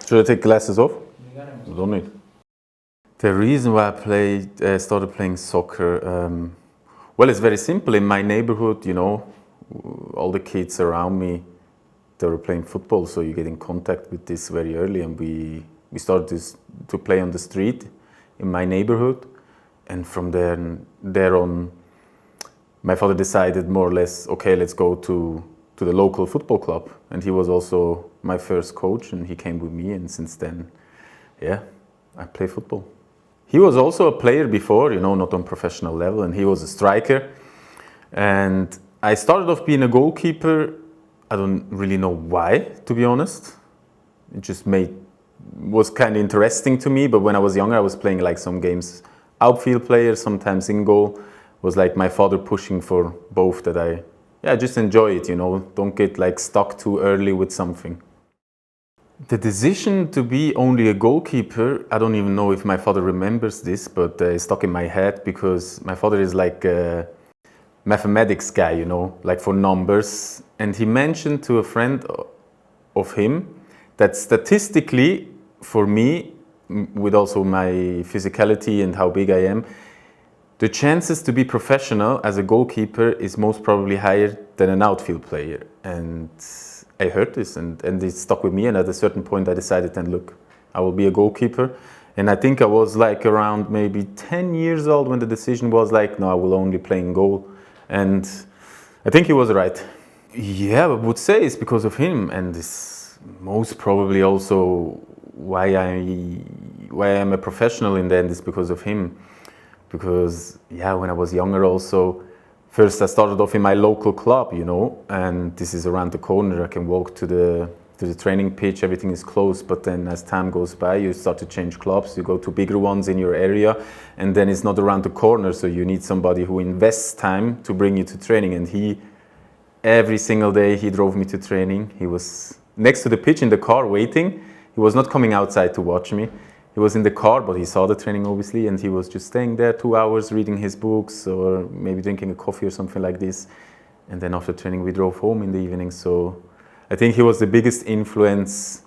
Should I take glasses off? Don't need. The reason why I started playing soccer, well, it's very simple. In my neighborhood, all the kids around me, they were playing football, so you get in contact with this very early, and we started to play on the street in my neighborhood, and from there on, my father decided more or less, okay, let's go to the local football club, and he was also my first coach, and he came with me, and since then, yeah, I play football. He was also a player before, not on professional level, and he was a striker, and I started off being a goalkeeper. I don't really know why, to be honest. It just was kind of interesting to me, but when I was younger, I was playing like some games outfield player, sometimes in goal. It was like my father pushing for both that I just enjoy it, don't get like stuck too early with something. The decision to be only a goalkeeper, I don't even know if my father remembers this, but it's stuck in my head because my father is like a mathematics guy, like for numbers. And he mentioned to a friend of him that statistically, for me, with also my physicality and how big I am, the chances to be professional as a goalkeeper is most probably higher than an outfield player. And I heard this and it stuck with me, and at a certain point I decided then, look, I will be a goalkeeper. And I think I was like around maybe 10 years old when the decision was like, no, I will only play in goal. And I think he was right. Yeah, I would say it's because of him, and it's most probably also why I am a professional in the end is because of him. Because when I was younger also, first I started off in my local club, and this is around the corner. I can walk to the training pitch, everything is close, but then as time goes by, you start to change clubs, you go to bigger ones in your area, and then it's not around the corner, so you need somebody who invests time to bring you to training. And every single day he drove me to training. He was next to the pitch in the car waiting. He was not coming outside to watch me. He was in the car, but he saw the training obviously, and he was just staying there 2 hours reading his books or maybe drinking a coffee or something like this. And then after training we drove home in the evening. So I think he was the biggest influence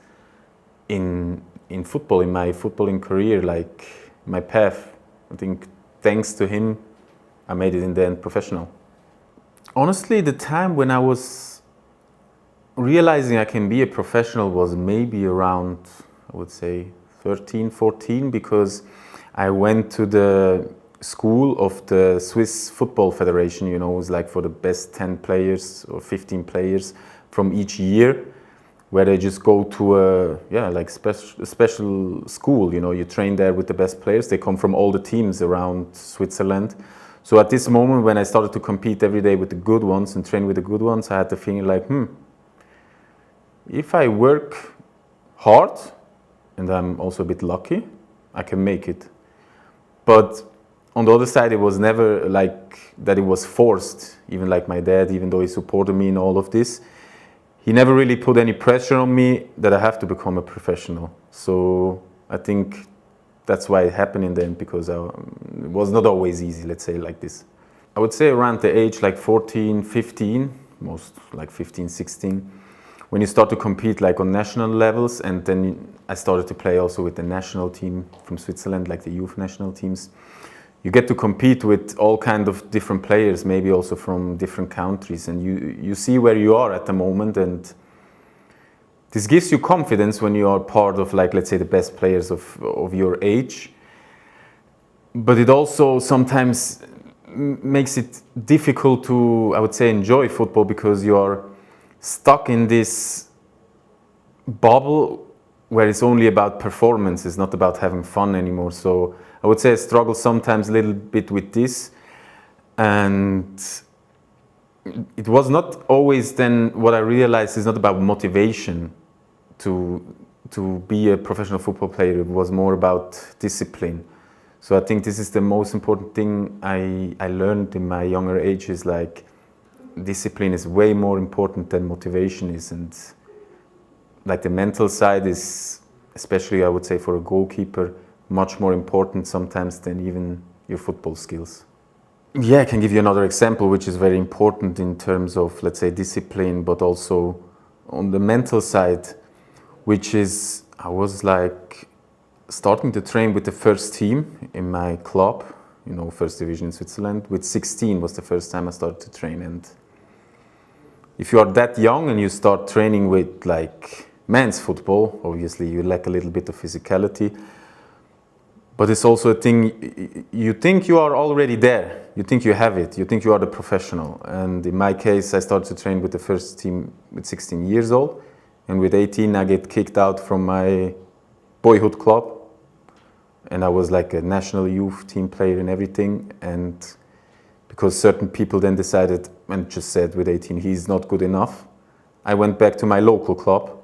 in football, in my footballing career, like my path. I think thanks to him, I made it in the end professional. Honestly, the time when I was realizing I can be a professional was maybe around, I would say, 13, 14, because I went to the school of the Swiss Football Federation, it was like for the best 10 players or 15 players from each year, where they just go to a special school, you train there with the best players. They come from all the teams around Switzerland. So at this moment when I started to compete every day with the good ones and train with the good ones, I had the feeling like, if I work hard, and I'm also a bit lucky, I can make it. But on the other side, it was never like that it was forced. Even like my dad, even though he supported me in all of this, he never really put any pressure on me that I have to become a professional. So I think that's why it happened in the end, because it was not always easy, let's say like this. I would say around the age like 14, 15, most like 15, 16, when you start to compete like on national levels, and then I started to play also with the national team from Switzerland, like the youth national teams. You get to compete with all kind of different players, maybe also from different countries, and you see where you are at the moment, and this gives you confidence when you are part of, like, let's say, the best players of your age. But it also sometimes makes it difficult to, I would say, enjoy football, because you are stuck in this bubble where it's only about performance, it's not about having fun anymore. So I would say I struggle sometimes a little bit with this, and it was not always then what I realized is not about motivation to be a professional football player. It was more about discipline. So I think this is the most important thing I learned in my younger age, is like discipline is way more important than motivation is, and like the mental side is, especially I would say for a goalkeeper, much more important sometimes than even your football skills. Yeah, I can give you another example which is very important in terms of, let's say, discipline, but also on the mental side, which is I was like starting to train with the first team in my club, you know, first division in Switzerland. With 16 was the first time I started to train. And if you are that young and you start training with like men's football, obviously you lack a little bit of physicality. But it's also a thing, you think you are already there, you think you have it, you think you are the professional. And in my case, I started to train with the first team with 16 years old. And with 18, I get kicked out from my boyhood club. And I was like a national youth team player and everything. And because certain people then decided and just said with 18, he's not good enough, I went back to my local club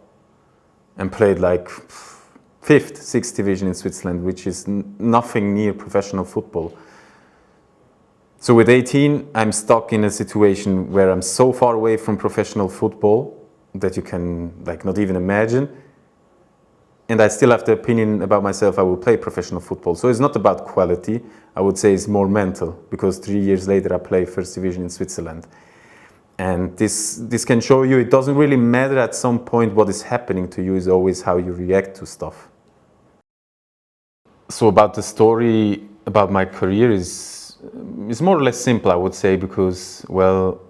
and played like 5th, 6th division in Switzerland, which is nothing near professional football. So with 18, I'm stuck in a situation where I'm so far away from professional football that you can like not even imagine. And I still have the opinion about myself I will play professional football. So it's not about quality, I would say it's more mental, because 3 years later I play first division in Switzerland. And this can show you it doesn't really matter at some point what is happening to you, is always how you react to stuff. So about the story about my career is more or less simple, I would say, because, well,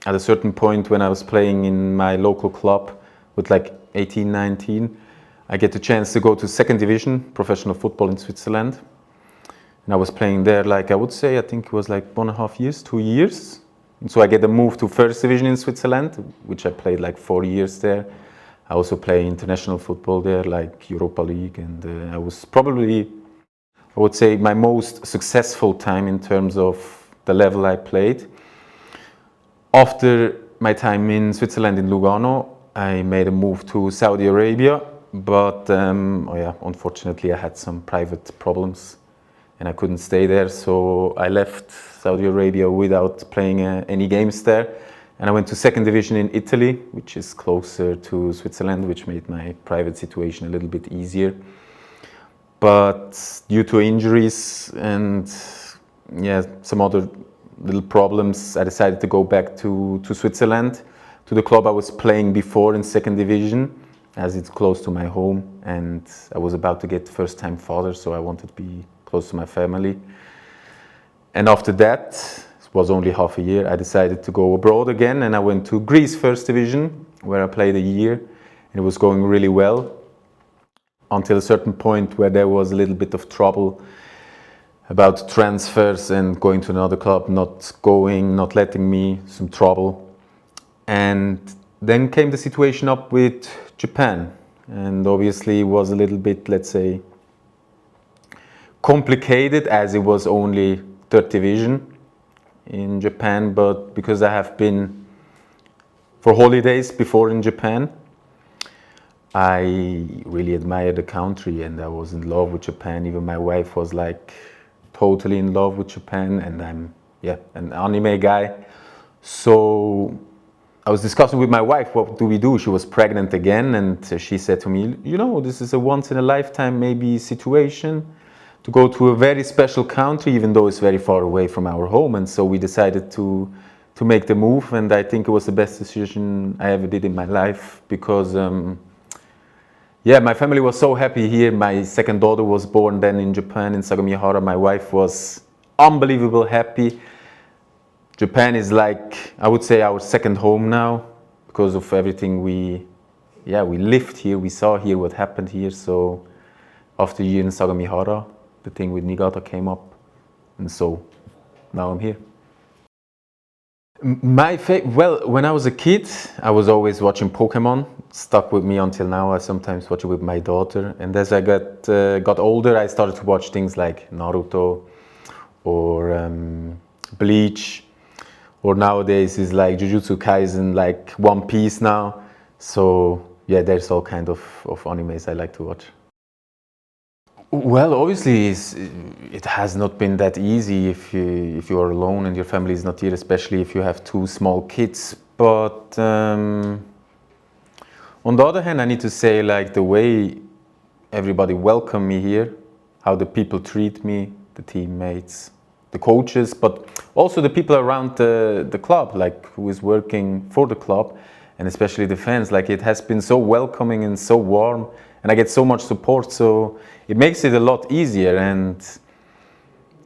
at a certain point when I was playing in my local club with like 18, 19, I get the chance to go to second division professional football in Switzerland. And I was playing there like, I would say, I think it was like 1.5 years, 2 years. And so I get a move to first division in Switzerland, which I played like 4 years there. I also play international football there, like Europa League. And I was probably, I would say, my most successful time in terms of the level I played. After my time in Switzerland, in Lugano, I made a move to Saudi Arabia. But unfortunately I had some private problems and I couldn't stay there. So I left Saudi Arabia without playing any games there. And I went to second division in Italy, which is closer to Switzerland, which made my private situation a little bit easier. But due to injuries and some other little problems, I decided to go back to Switzerland, to the club I was playing before in second division, as it's close to my home, and I was about to get first-time father, so I wanted to be close to my family. And after that, it was only half a year, I decided to go abroad again, and I went to Greece first division, where I played a year, and it was going really well, until a certain point where there was a little bit of trouble about transfers and going to another club, not letting me, some trouble. And then came the situation up with Japan, and obviously it was a little bit, let's say, complicated, as it was only third division in Japan. But because I have been for holidays before in Japan, I really admired the country and I was in love with Japan. Even my wife was like totally in love with Japan, and I'm an anime guy. So I was discussing with my wife, what do we do? She was pregnant again, and she said to me, you know, this is a once in a lifetime maybe situation to go to a very special country, even though it's very far away from our home. And so we decided to make the move, and I think it was the best decision I ever did in my life, because my family was so happy here. My second daughter was born then in Japan, in Sagamihara. My wife was unbelievable happy. Japan is like, I would say, our second home now, because of everything we lived here, we saw here what happened here. So after a year in Sagamihara, the thing with Niigata came up, and so now I'm here. When I was a kid, I was always watching Pokemon. Stuck with me until now. I sometimes watch it with my daughter. And as I got older, I started to watch things like Naruto or Bleach. Or nowadays is like Jujutsu Kaisen, like One Piece now. So there's all kind of animes I like to watch. Well, obviously it has not been that easy if you are alone and your family is not here, especially if you have 2 small kids. But on the other hand, I need to say, like, the way everybody welcomed me here, how the people treat me, the teammates, the coaches, but also the people around the club, like who is working for the club, and especially the fans. Like, it has been so welcoming and so warm, and I get so much support, so it makes it a lot easier. And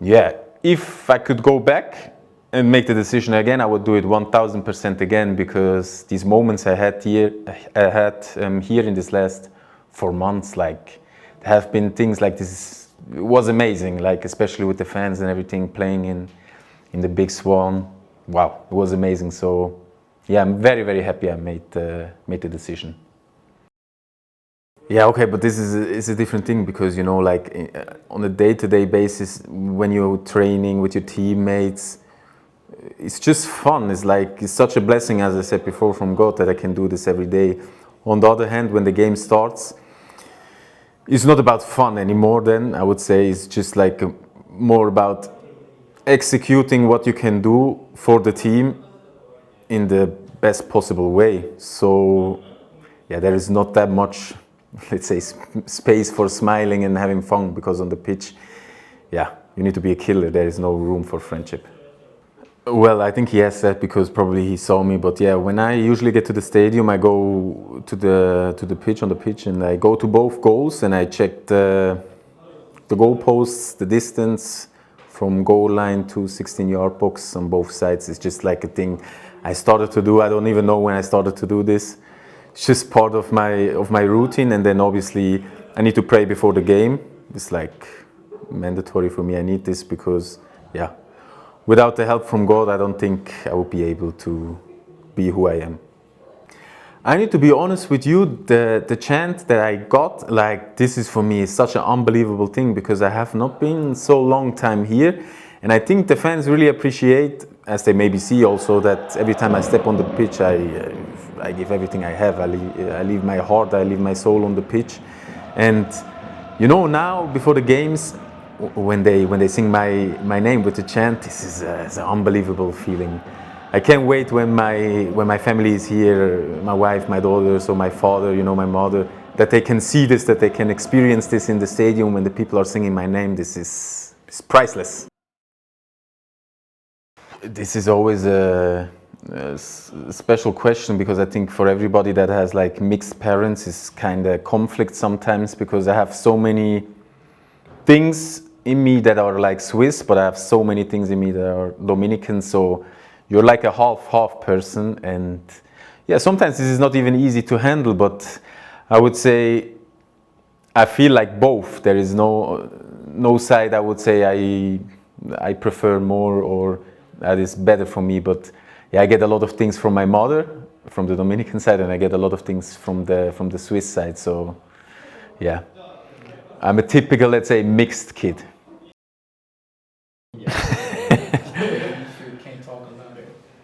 yeah, if I could go back and make the decision again, I would do it 1000% again, because these moments I had here in this last 4 months, like there have been things like this. It was amazing, like especially with the fans and everything, playing in the Big Swan. Wow, it was amazing. So yeah, I'm very, very happy I made the decision. Yeah, okay, but this is a different thing, because, you know, like on a day-to-day basis, when you're training with your teammates, it's just fun. It's like, it's such a blessing, as I said before, from God, that I can do this every day. On the other hand, when the game starts, it's not about fun anymore then, I would say. It's just like more about executing what you can do for the team in the best possible way. So yeah, there is not that much, let's say, space for smiling and having fun, because on the pitch, yeah, you need to be a killer. There is no room for friendship. Well, I think he has that because probably he saw me. But yeah, when I usually get to the stadium, I go to the pitch, on the pitch, and I go to both goals and I check the goal posts, the distance from goal line to 16-yard box on both sides. It's just like a thing I started to do. I don't even know when I started to do this. It's just part of my routine. And then obviously I need to pray before the game. It's like mandatory for me. I need this because, yeah, without the help from God, I don't think I would be able to be who I am. I need to be honest with you, the chant that I got, like, this is for me such an unbelievable thing, because I have not been so long time here. And I think the fans really appreciate, as they maybe see also, that every time I step on the pitch, I give everything I have. I leave my heart, I leave my soul on the pitch. And you know, now before the games, when they sing my name with the chant, this is it's an unbelievable feeling. I can't wait when my family is here, my wife, my daughters, or my father, you know, my mother, that they can see this, that they can experience this in the stadium when the people are singing my name. This is priceless. This is always a special question, because I think for everybody that has like mixed parents, it's kind of conflict sometimes, because I have so many things in me that are like Swiss, but I have so many things in me that are Dominican. So you're like a half person, and yeah, sometimes this is not even easy to handle. But I would say I feel like both. There is no side I would say I prefer more or that is better for me. But yeah, I get a lot of things from my mother, from the Dominican side, and I get a lot of things from the Swiss side. So yeah, I'm a typical, let's say, mixed kid.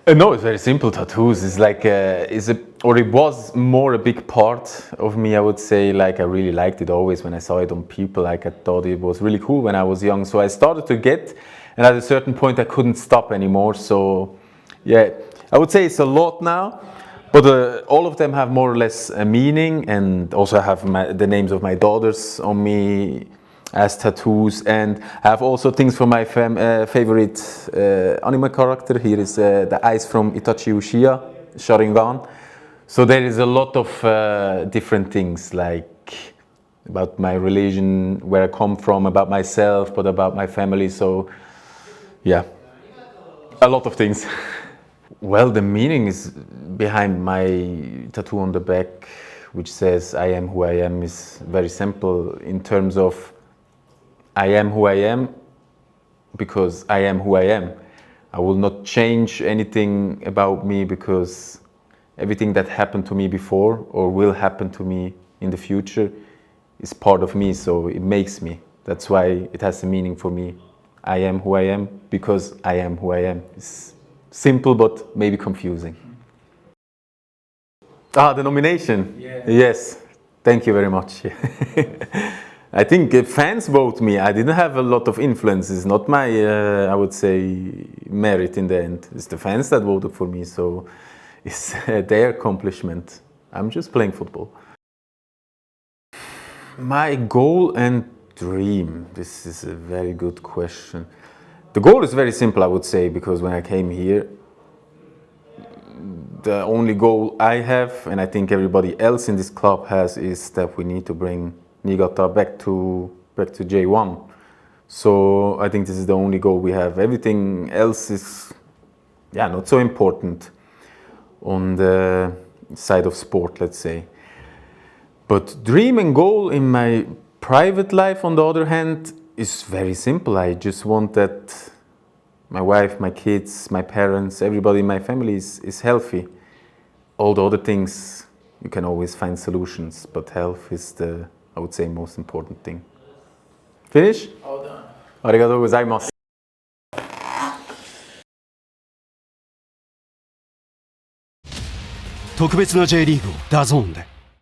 No, it's very simple. Tattoos is like it was more a big part of me, I would say. Like, I really liked it always when I saw it on people. Like, I thought it was really cool when I was young. So I started to get, and at a certain point I couldn't stop anymore. So yeah, I would say it's a lot now, but all of them have more or less a meaning. And also I have the names of my daughters on me as tattoos, and I have also things from my favorite anime character. Here is the eyes from Itachi Uchiha, Sharingan. So there is a lot of different things, like about my religion, where I come from, about myself, but about my family. So yeah, a lot of things. Well, the meaning is behind my tattoo on the back, which says I am who I am, is very simple in terms of I am who I am because I am who I am. I will not change anything about me, because everything that happened to me before or will happen to me in the future is part of me, so it makes me. That's why it has a meaning for me. I am who I am because I am who I am. It's simple but maybe confusing. The nomination. Yeah. Yes, thank you very much. I think fans vote me. I didn't have a lot of influence. It's not my, I would say, merit in the end. It's the fans that voted for me, so it's their accomplishment. I'm just playing football. My goal and dream. This is a very good question. The goal is very simple, I would say, because when I came here, the only goal I have, and I think everybody else in this club has, is that we need to bring Niigata back to J1. So I think this is the only goal we have. Everything else is, not so important on the side of sport, let's say. But dream and goal in my private life, on the other hand, is very simple. I just want that my wife, my kids, my parents, everybody in my family is healthy. All the other things, you can always find solutions, but health is the, I would say, most important thing. Finish? All done. ありがとうございます。特別な J リーグをダゾーンで。